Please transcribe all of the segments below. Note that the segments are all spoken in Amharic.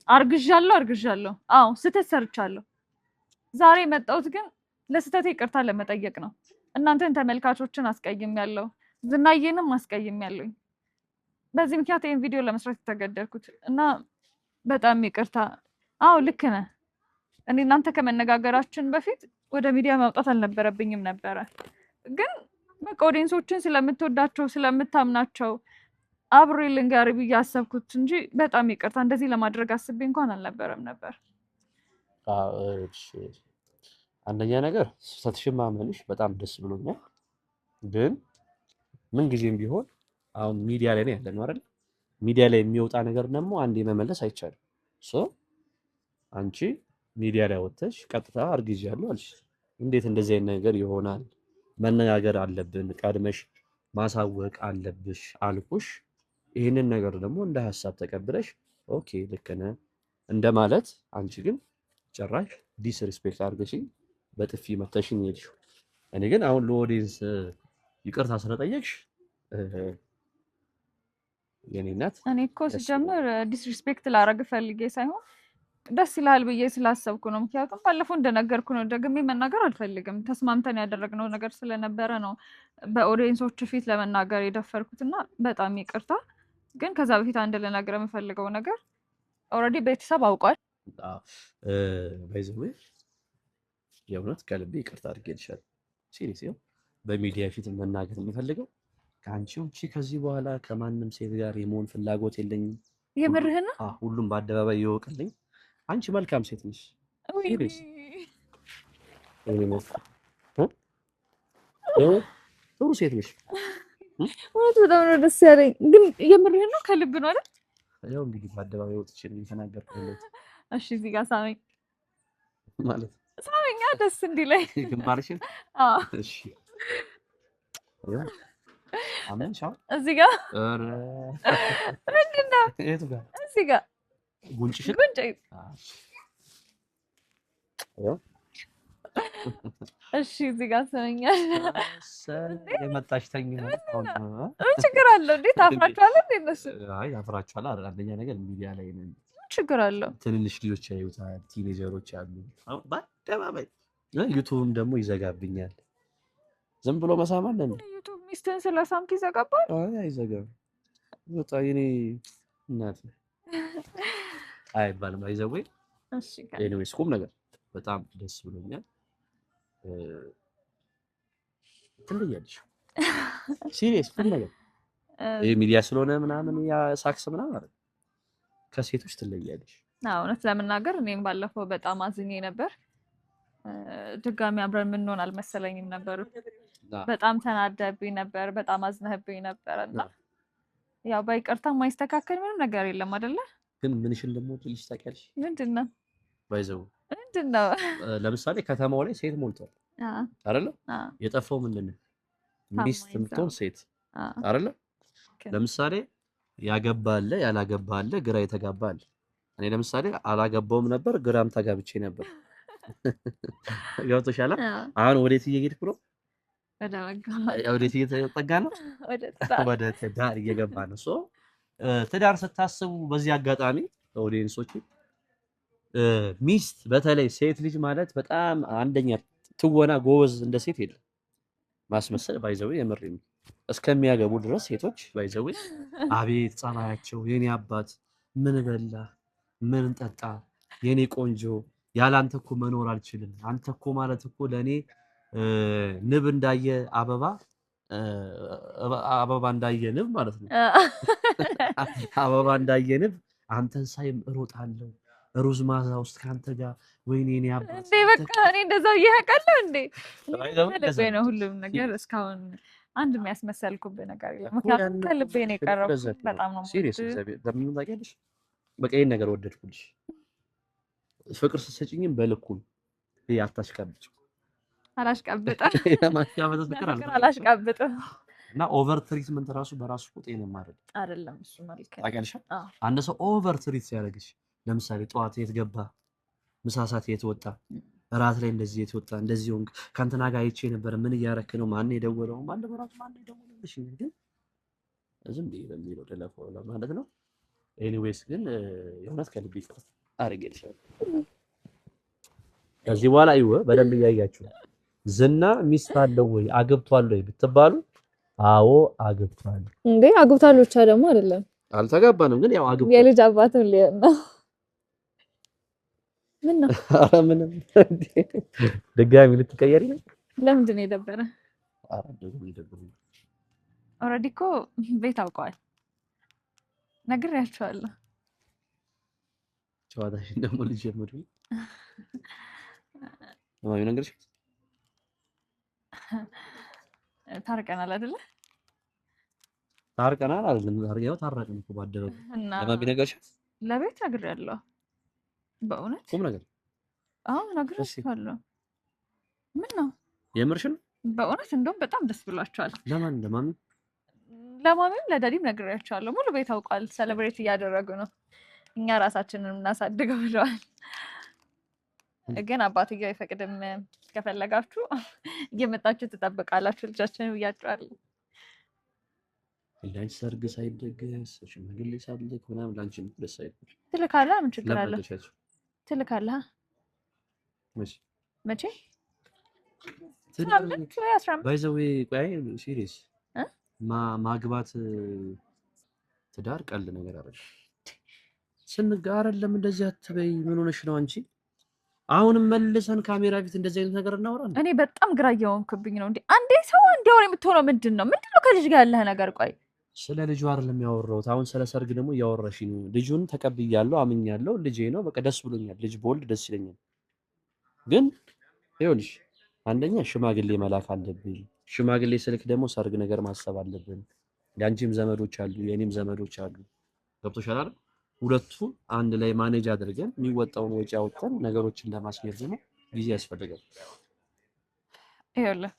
አርግዣለሁ አዎ ስተት ሰርቻለሁ ዛሬ መጣሁት ግን ለስተቴ ይቅርታ ለመጠየቅ ነው እናንተን ተመልካቾችን አስቀይሜያለሁ ዝናዬንም አስቀይሜያለሁ በዚህ ምክንያት ይሄን ቪዲዮ ለመስራት ተገደድኩት እና በጣም ይቅርታ አዎ ልክ ነህ እኔ እናንተ ከመነጋገራችን በፊት ወደ ሚዲያ ማውጣት አልነበረብኝም ነበር ግን በቃ ኦዲየንሶችን ስለምትወዳቸው ስለምታምናቸው አብሬ ልንገር ብዬ አሰብኩት እንጂ በጣም ይቅርታ እንደዚህ ለማድረግ አስቤ እንኳን አልነበረም ነበር አንደኛ ነገር ስተትሽን ማመንሽ በጣም ደስ ብሎኛል ግን ምን ጊዜም ቢሆን አሁን ሚዲያ ላይ ነው ያለነው አይደል ሚዲያ ላይ የሚወጣ ነገር ደግሞ አንዴ መመለስ አይቻልም ሶ አንቺ ሚዲያ ላይ ወጥተሽ ቀጥታ አርግዣለሁ አልሽ እንዴት እንደዚህ አይነት ነገር ይሆናል መነጋገር አለብን ቀድመሽ ማሳወቅ አለብሽ አልኩሽ ይሄንን ነገር ደግሞ እንደ ሐሳብ ተቀብለሽ ኦኬ ልክ ነህ እንደማለት አንቺ ግን ጭራሽ ዲስሪስፔክት አድርገሽኝ በጥፊ መተሽኝ ሄድሽ እኔ ግን አሁን ለኦዲየንስ ይቅርታ ስለጠየቅሽ የኔ እናት እኔ እኮ ሲጀምር ዲስሪስፔክት ላረግ ፈልጌ ሳይሆን ደስ ይላል ብዬ ስላሰብኩ ነው ምክንያቱም ባለፈው እንደነገርኩ ነው ደግሜ መናገር አልፈልግም ተስማምተን ያደረግነው ነገር ስለነበረ ነው በኦዲየንሶች ፊት ለመናገር የደፈርኩትና በጣም ይቅርታ ግን ከዛ በፊት አንድ ልነግርህ የምፈልገው ነገር ኦልሬዲ ቤተሰብ አውቋል ባይዘው የእውነት ከልቤ ይቅርታ አድርጌልሻለሁ ሲሪየስ ነው በሚዲያ ፊት መናገር የምፈልገው ከአንቺ ውጪ ከዚህ በኋላ ከማንም ሴት ጋር የመሆን ፍላጎት የለኝም የምርህን ሁሉም በአደባባይ ይወቅልኝ አንቺ መልካም ሴት ነሽ ሲሪየስ ጥሩ ሴት ነሽ ወጥ በጣም ነው ደስ ያለኝ ግን የምርህን ነው ከልብ ነው አይደል ያው እንግዲህ በአደባባይ ወጥቼ ተናገርኩለት እሺ እዚህ ጋር ሳመኝ ማለት ሳመኛ ደስ እንዲለኝ ግንባርሽን እሺ አመንሻ እዚህ ጋር ምንድነው የቱ ጋር እዚህ ጋር ጉንጭሽን ጉንጭ እሺ እዚህ ጋር ሳመኛል የመጣሽ ተኝ ነው ችግር አለው እንዴ ታፍራችኋል እንዴ እነሱ አይ ታፍራችኋል አንደኛ ነገር ሚዲያ ላይ ነው ችግር አለው ትንንሽ ልጆች ያዩታል ቲኔጀሮች አሉ በአደባባይ ዩቲዩብም ደግሞ ይዘጋብኛል ዝም ብሎ መሳማል ነው ዩቲዩብ ሚስትን ስለሳምክ ይዘጋባል አይ አይዘጋም ወጣ የኔ እናት አይባልም አይዘወይ እሺ ኤኒዌይስ ቁም ነገር በጣም ደስ ብሎኛል ትለያለሽ ሲሪየስ ቁም ነገር ይሄ ሚዲያ ስለሆነ ምናምን ያ ሳክስ ምናምን አይደል ከሴቶች ትለያለሽ እውነት ለመናገር እኔም ባለፈው በጣም አዝኜ ነበር ድጋሚ አብረን ምንሆን አልመሰለኝም ነበር በጣም ተናደብኝ ነበር በጣም አዝነህብኝ ነበርና ያው ባይቀርታ ማይስተካከል ምንም ነገር የለም አይደለ ግን ምንሽን ደግሞ ትልሽ ታውቂያለሽ ምንድነው ባይዘው ምንድነው ለምሳሌ ከተማው ላይ ሴት ሞልቷል አይደለ የጠፋው ምንድነው ሚስት ምትሆን ሴት አይደለ ለምሳሌ ያገባለ ያላገባለ ግራ የተጋባለ እኔ ለምሳሌ አላገባውም ነበር ግራም ተጋብቼ ነበር ገብቶሻል አሁን ወዴት እየሄድኩ ነው ወዴት እየተጠጋ ነው ወደ ትዳር እየገባ ነው ሶ ትዳር ስታስቡ በዚህ አጋጣሚ ኦዲየንሶች ሚስት በተለይ ሴት ልጅ ማለት በጣም አንደኛ ትወና ጎበዝ እንደ ሴት የለም ማስመሰል ባይዘው የምርም እስከሚያገቡ ድረስ ሴቶች ባይዘው አቤት ጸባያቸው የኔ አባት ምን በላ ምን ጠጣ የኔ ቆንጆ ያላንተ እኮ መኖር አልችልም አንተ እኮ ማለት እኮ ለኔ ንብ እንዳየ አበባ እንዳየ ንብ ማለት ነው አበባ እንዳየ ንብ አንተን ሳይም እሮጣለሁ ሩዝ ማዛ ውስጥ ካንተ ጋር ወይኔ እኔ አባት እንዴ በቃ እኔ እንደዛው ይሄቃለሁ እንዴ ከልቤ ነው ሁሉም ነገር እስካሁን አንድ የሚያስመሰልኩብህ ነገር የለም ምክንያቱም ከልቤ ነው የቀረብኩት በጣም ነው ሲሪየስ ለምን ታውቂያለሽ በቃ ይሄን ነገር ወደድኩልሽ ፍቅር ስትሰጪኝም በልኩ ይሄ አታሽቀብጭ አላሽቀብጥም እና ኦቨር ትሪትመንት ራሱ በራሱ ቁጤን ማድረግ አይደለም እሱ ማለት ታውቂያለሽ አንድ ሰው ኦቨር ትሪት ሲያደርግሽ ለምሳሌ ጠዋት የት ገባ ምሳ ሰዓት የት ወጣ ራት ላይ እንደዚህ የት ወጣ እንደዚህ ሆንክ ካንተና ጋር አይቼ ነበር ምን እያረክ ነው ማን የደወለው ማን በራሱ ማን የደወለልሽ ግን ዝም ብዬ በሚለው ተለፈው ማለት ነው ኤኒዌይስ ግን የእውነት ከልብ ይቅርታ አድርጌልሻለሁ። ከዚህ በኋላ ይወ በደንብ እያያችሁ ዝና ሚስት አለው ወይ አግብቷል ወይ ብትባሉ አዎ አግብቷል። እንዴ አግብቷል ብቻ ደግሞ አይደለም አልተጋባንም፣ ግን ያው አግብቷል። የልጅ አባትም ሊሆን ነው። ምን ነው? ኧረ ምንም ድጋሚ ልትቀየሪ ነው? ለምንድን ነው የደበረ? ኧረ ደግሞ ይደብር። ኦልሬዲ እኮ ቤት አውቀዋል፣ ነግሬያቸዋለሁ። ጨዋታሽን ደግሞ ልጀምር ማሚ ነገርሽ ታርቀናል አይደለ? ታርቀናል አይደለም? ታርቀው ታረቅን እኮ ባደረው እና ለማሚ ነገርሽ ለቤት ነግሬያለሁ። በእውነት ቁም ነገር አዎ ነግሬያቸዋለሁ። ምን ነው የምርሽን? በእውነት እንደውም በጣም ደስ ብሏቸዋል። ለማን ለማሚ? ለማሚም ለዳዲም ነግሬያቸዋለሁ። ሙሉ ቤት አውቋል። ሴሌብሬት እያደረጉ ነው። እኛ ራሳችንን እናሳድገው ብለዋል። ግን አባትየው አይፈቅድም። ከፈለጋችሁ እየመጣችሁ ትጠብቃላችሁ ልጃችንን ብያቸዋለሁ። ላንቺ ሰርግ ሳይደገስ ሽማግሌ ሳይልክ ምናምን ላንቺ ደስ አይልም። ትልካለህ? ምን ችግር አለ? ትልካለህ? መቼ ባይዘዌ ቆይ ሲሪየስ ማግባት ትዳር ቀልድ ነገር አይደለም። ስንጋር አይደለም እንደዚህ አትበይ። ምን ሆነሽ ነው አንቺ? አሁንም መልሰን ካሜራ ፊት እንደዚህ አይነት ነገር እናወራለን። እኔ በጣም ግራ እየሆንክብኝ ነው። እንዴ አንዴ ሰው እንዲያወራ የምትሆነው ምንድነው ከልጅ ጋር ያለህ ነገር? ቆይ ስለ ልጁ አይደለም ያወራሁት። አሁን ስለ ሰርግ ደግሞ እያወራሽ ነው። ልጁን ተቀብያለሁ፣ አምኛለሁ። ልጄ ነው፣ በቃ ደስ ብሎኛል። ልጅ በወልድ ደስ ይለኛል። ግን ይኸውልሽ አንደኛ ሽማግሌ መላክ አለብኝ። ሽማግሌ ስልክ ደግሞ ሰርግ ነገር ማሰብ አለብን። የአንቺም ዘመዶች አሉ፣ የኔም ዘመዶች አሉ። ገብቶሻል አይደል? ሁለቱ አንድ ላይ ማኔጅ አድርገን የሚወጣውን ወጪ አውጥተን ነገሮችን ለማስኬድ ደግሞ ጊዜ ያስፈልጋል። ይኸውልህ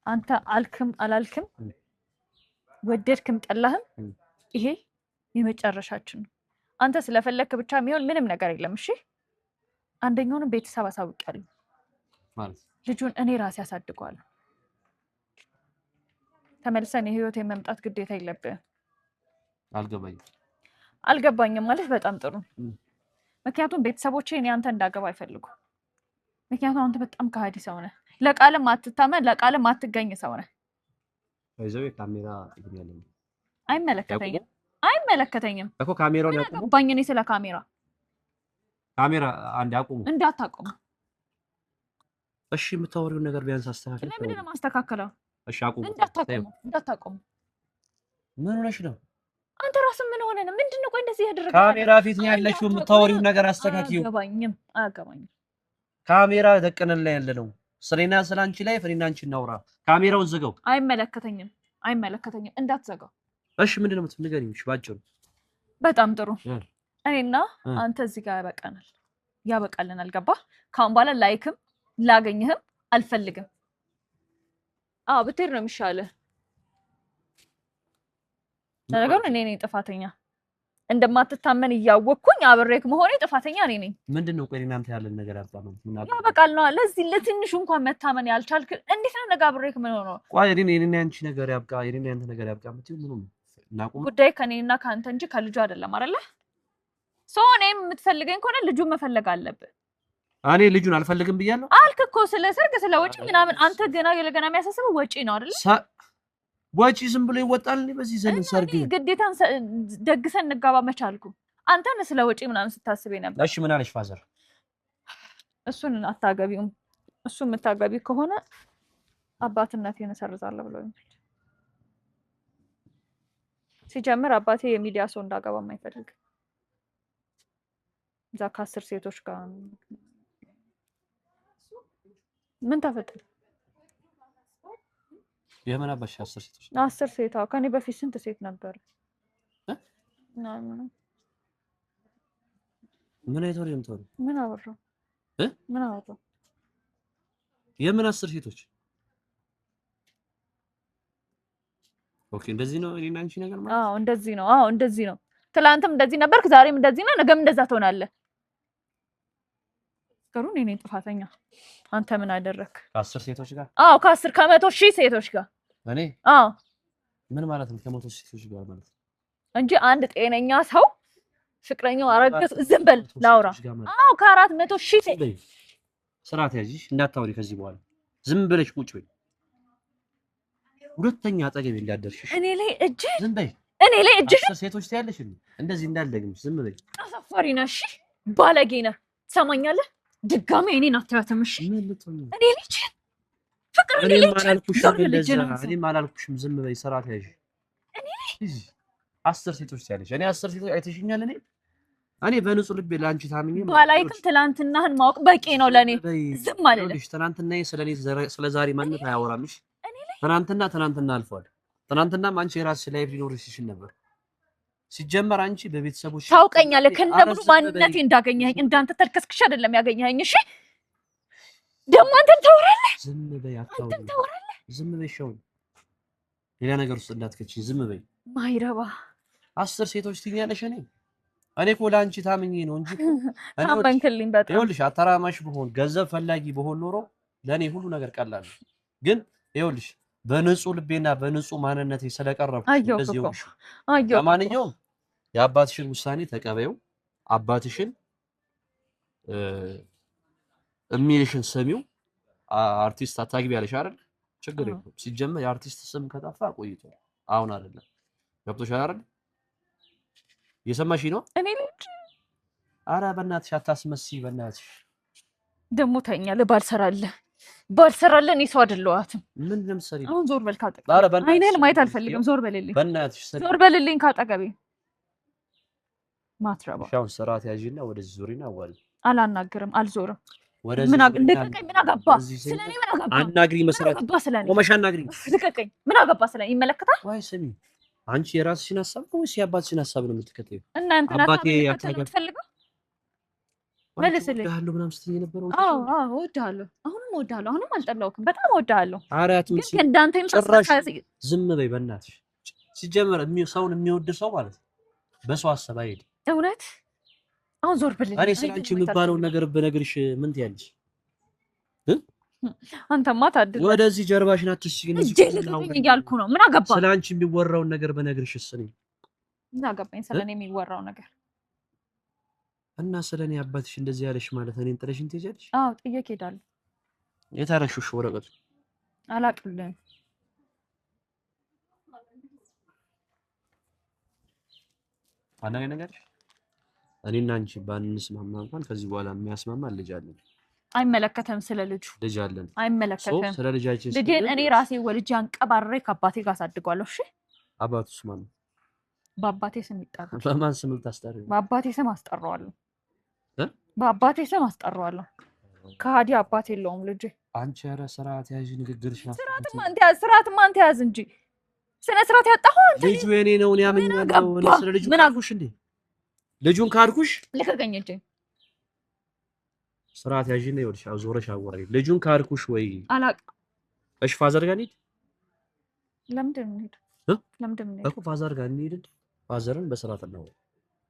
አንተ አልክም አላልክም ወደድክም ጠላህም ይሄ የመጨረሻችን ነው። አንተ ስለፈለክ ብቻ የሚሆን ምንም ነገር የለም። እሺ አንደኛውንም ቤተሰብ አሳውቂያለሁ ማለት ልጁን እኔ ራሴ አሳድገዋለሁ። ተመልሰን የህይወት የመምጣት ግዴታ የለብህም። አልገባኝም ማለት በጣም ጥሩ። ምክንያቱም ቤተሰቦቼ እኔ አንተ እንዳገባ አይፈልጉም። ምክንያቱም አንተ በጣም ከሃዲ ሰው ነህ። ለቃልም አትታመን፣ ለቃልም አትገኝ ሰው ነህ። አይዘው ካሜራ ይገኛል። አይመለከተኝም እኮ ካሜራውን ያቆሙ ባኝ እኔ ስለ ካሜራ አንድ ያቆሙ እንዳታቆሙ። እሺ የምታወሪውን ነገር ቢያንስ አስተካክል። ለምን ነው ማስተካከለው? እሺ አቆሙ። እንዳታቆሙ። ምን ሆነሽ ነው አንተ ራስህ? ምን ሆነ ነው? ምንድነው? ቆይ እንደዚህ ያደረገ ካሜራ ፊት ነው ያለሽው። የምታወሪውን ነገር አስተካክዩ። አያገባኝም። ካሜራ ደቅነን ላይ ያለ ነው። ስለኔና ስላንቺ ላይ ፍሬና አንቺ እናውራ። ካሜራውን ዝጋው። አይመለከተኝም። እንዳትዘጋው። እሺ ምንድነው የምትነግሪኝ? እሺ ባጭሩ። በጣም ጥሩ። እኔና አንተ እዚህ ጋር ያበቃልናል። ገባህ? ካሁን በኋላ ላይክም ላገኝህም አልፈልግም። ብትሄድ ነው የሚሻለው። ነገሩ እኔ ነኝ ጥፋተኛ። እንደማትታመን እያወቅኩኝ አብሬክ መሆኔ ጥፋተኛ እኔ ነኝ። ምንድነው? ቆይ እናንተ ያለን ነገር ያጣመው ያበቃል ነው። ለዚህ ለትንሹ እንኳን መታመን ያልቻልክ እንዴት ነው ነገ አብሬክ ምን ሆኖ? ቆይ እኔና አንቺ ነገር ያብቃ፣ እኔና አንተ ነገር ያብቃ የምትይው ምን ነው? እናቁም። ጉዳይ ከኔና ከአንተ እንጂ ከልጁ አይደለም አይደለ? እኔም የምትፈልገኝ ከሆነ ልጁን መፈለግ አለብህ። እኔ ልጁን አልፈልግም ብያለሁ አልክ እኮ። ስለ ሰርግ ስለ ወጪ ምናምን አንተ ገና የሚያሳስበው ወጪ ነው አይደለ? ወጪ ዝም ብሎ ይወጣል። በዚህ ዘመን ሰርግ ግዴታን ደግሰን እንጋባ መቻልኩ። አንተን ስለ ወጪ ምናምን ስታስብ ነበር። እሺ ምን አለሽ ፋዘር? እሱን አታገቢውም። እሱ የምታገቢ ከሆነ አባትነቴን እሰርዛለሁ ብሎኛል። ሲጀምር አባቴ የሚዲያ ሰው እንዳገባ የማይፈልግ እዛ ከ10 ሴቶች ጋር ምን ተፈጠረ? የምን አባሽ 10 ሴቶች? 10 ሴት ከኔ በፊት ስንት ሴት ነበር? ምን አይተው የምትወሩ? ምን አወራው? የምን 10 ሴቶች? ኦኬ እንደዚህ ነው እኔና አንቺ ነገር ማለት? እንደዚህ ነው። እንደዚህ ነው። ትላንትም እንደዚህ ነበርክ፣ ዛሬም እንደዚህ ነው፣ ነገም እንደዛ ትሆናለህ። ከሩን እኔ ጥፋተኛ። አንተ ምን አደረክ? ከ10 ሴቶች ጋር? ከ10 ከ100 ሺህ ሴቶች ጋር እኔ ምን ማለት ነው? ከ100 ሴቶች ጋር ማለት እንጂ አንድ ጤነኛ ሰው ፍቅረኛው አረገዝ ዝም በል ላውራ። አዎ ከ400,000 ስርዓት ያዥሽ እንዳታወሪ ከዚህ በኋላ ዝም ብለሽ ቁጭ በይ። ሁለተኛ አጠገቤ እንዳደርሽሽ እኔ ላይ እጅ ዝም በይ። እኔ ላይ እጅ ሴቶች ትያለሽ እንደዚህ እንዳልደግምሽ ዝም በይ። አሳፋሪ ነሽ፣ ባለጌ ነህ። ትሰማኛለህ? ድጋሜ እኔን አትያትም። እሺ እኔ ልጅ ፍቅር እኔም አላልኩሽም ዝም በይ። ስርዓት ያዥ። እኔ 10 ሴቶች ትያለሽ። እኔ 10 ሴቶች አይተሽኛል። እኔ በንጹህ ልቤ ለአንቺ ታምኜ ባላይክም ትላንትናህን ማወቅ በቂ ነው ለኔ። ዝም አልልም። ትናንትና ስለኔ ስለ ዛሬ ማንነት አያወራምሽ። ትናንትና አልፏል። ትናንትናም አንቺ የራስሽ ላይፍ ሊኖርሽ ይችል ነበር። ሲጀመር አንቺ በቤተሰቦች ታውቀኛለህ። ከነሙሉ ማንነቴ እንዳገኘኸኝ እንዳንተ ተልከስክሽ አይደለም ያገኘኸኝ። እሺ ደግሞ አንተም ታወራለህ። ዝም በይ። አታውሪ። ዝም በይ። ሻው ሌላ ነገር ውስጥ እንዳትከቺኝ ዝም በይ። ማይረባ 10 ሴቶች ትኛለሽ። እኔ እኮ ለአንቺ ታምኜ ነው እንጂ ታመንክልኝ። በጣም ይኸውልሽ አተራማሽ ብሆን ገንዘብ ፈላጊ ብሆን ኖሮ ለኔ ሁሉ ነገር ቀላል ነው። ግን ይኸውልሽ በንጹህ ልቤና በንጹህ ማንነቴ ስለቀረብኩ እንደዚህ ሆንሽ። ለማንኛውም የአባትሽን ውሳኔ ተቀበዩ። አባትሽን የሚልሽን ስሚው። አርቲስት አታግቢ ያለሽ አይደል? ችግር የለውም። ሲጀመር የአርቲስት ስም ከጠፋ ቆይቷል። አሁን አይደለም። ገብቶሻል አይደል? እየሰማሽኝ ነው? እኔ ልጅ ኧረ በእናትሽ አታስመስይ። በእናትሽ ደግሞ ታኛለህ። ባልሰራለህ እኔ ሰው አይደለኋትም። ምን ለምሳሌ አሁን ዞር በል ካጠገቤ። አይኔን ማየት አልፈልግም። ዞር በልልኝ በእናትሽ። ዞር በልልኝ ካጠገቤ። ማትረባ ሻውን ስርዓት ያዥና ወደዚህ ዞሪና አዋሪ። አላናግርም፣ አልዞርም። ወደዚህ ምን ልቀቀኝ። ምን አገባ ስለኔ? ምን አገባ? አናግሪ መስራት ቆመሽ አናግሪ። ልቀቀኝ። ምን አገባ ስለኔ? ይመለከታል ወይ? ስሚ አንቺ የራስሽን ሀሳብ ነው ወይስ የአባትሽን ሀሳብ ነው የምትከተይው? እናንተ አባቴ ያታገፈልገው መልስልኝ። እወድሃለሁ ምናምን ስትይኝ የነበረው እወድሃለሁ። አሁንም እወድሃለሁ። አሁንም አልጠላሁም። በጣም እወድሃለሁ። አራቱን ግን እንዳንተ ጭራሽ ዝም በይ በእናትሽ። ሲጀመር ሰውን የሚወድ ሰው ማለት በሰው ሀሳብ አይሄድም። እውነት አሁን ዞር ብልኝ። እኔ ስለአንቺ የሚባለውን ነገር ብነግርሽ ምን ትያለሽ? አንተማ ታድል። ወደዚህ ጀርባሽን አትስጪኝ። እያልኩ ነው። ምን አገባ? ስለአንቺ የሚወራውን ነገር ብነግርሽስ? ምን አገባኝ ስለኔ የሚወራው ነገር? እና ስለኔ አባትሽ እንደዚህ ያለሽ ማለት እኔን ጥለሽኝ ትሄጃለሽ? አዎ ጥዬ እሄዳለሁ። የት አደረግሽው ወረቀቱ? አላቅልህም። አንዳንድ ነገር እኔና አንቺ ባንስማማ እንኳን ከዚህ በኋላ የሚያስማማ ልጅ አለን። አይመለከተም። ስለ ልጁ ልጅ አለን። አይመለከተም። ስለ ልጃችን ልጄን እኔ ራሴ ወልጄ አንቀባሬ ከአባቴ ጋር አሳድጓለሁ። እሺ አባቱስ ማን ነው? በአባቴ ስም ይጠራል። በማን ስም ልታስጠሪው? በአባቴ ስም አስጠራዋለሁ። በአባቴ ስም አስጠራዋለሁ። ከሃዲ አባት የለውም ልጄ። አንቺ ኧረ ስርዓት ያዥ። ንግግርሽ ነው። ስርዓትማ አንተ ያዝ እንጂ ስነ ስርዓት ያጣሁ አንተ። ልጁ የኔ ነው። እኔ አምኛለሁ። እኔ ስለ ልጁ ምን አልኩሽ እንዴ? ልጁን ካድኩሽ? ልቀቀኝ እንጂ። ስርዓት ያዥና ይኸውልሽ ዞረሽ አዋሪ። ልጁን ካድኩሽ ወይ? አላውቅም። እሺ ፋዘር ጋር እንሂድ። ለምንድን ነው የምንሄድ? እኮ ፋዘር ጋር እንሂድ። ፋዘርን በስርዓት ነው።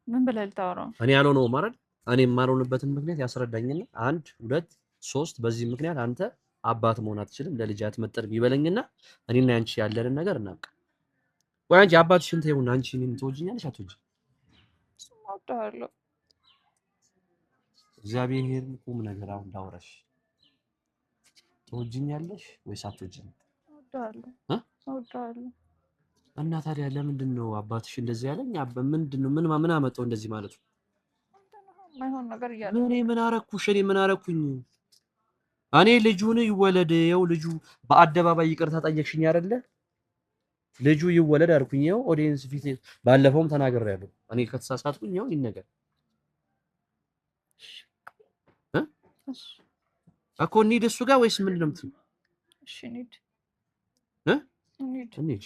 ምን ብለህ ልታወራው? እኔ ያልሆነው ማለት እኔ የማልሆንበትን ምክንያት ያስረዳኝና 1 2 3 በዚህ ምክንያት አንተ አባት መሆን አትችልም፣ ለልጅ አትመጥንም ይበለኝና እኔና አንቺ ያለንን ነገር እናውቅ። ወይ አንቺ አባትሽን ተይውና አንቺ እኔን ትወጂኛለሽ አትወጂኝ? እወድሃለሁ። እግዚአብሔርን ቁም ነገር አሁን ላውራሽ። ትወጂኛለሽ ወይስ አትወጂኝ? እወድሃለሁ። እና ታዲያ ለምንድን ነው አባትሽ እንደዚህ ያለኝ? ምንድን ነው ምን አመጣው እንደዚህ ማለት ነው? ማይሆን ነገር እያለ እኔ ምን አረኩሽ? እኔ ምን አረኩኝ? እኔ ልጁን ይወለድ ይኸው ልጁ በአደባባይ ይቅርታ ጠየቅሽኝ አይደለ? ልጁ ይወለድ አልኩኝ። ይኸው ኦዲየንስ ፊት ባለፈውም ተናግሬያለሁ። እኔ ከተሳሳትኩኝ ይኸው ይነገር እኮ እንሂድ እሱ ጋር ወይስ ምንድን ነው የምትይው? እሺ እንሂድ። እንሂድ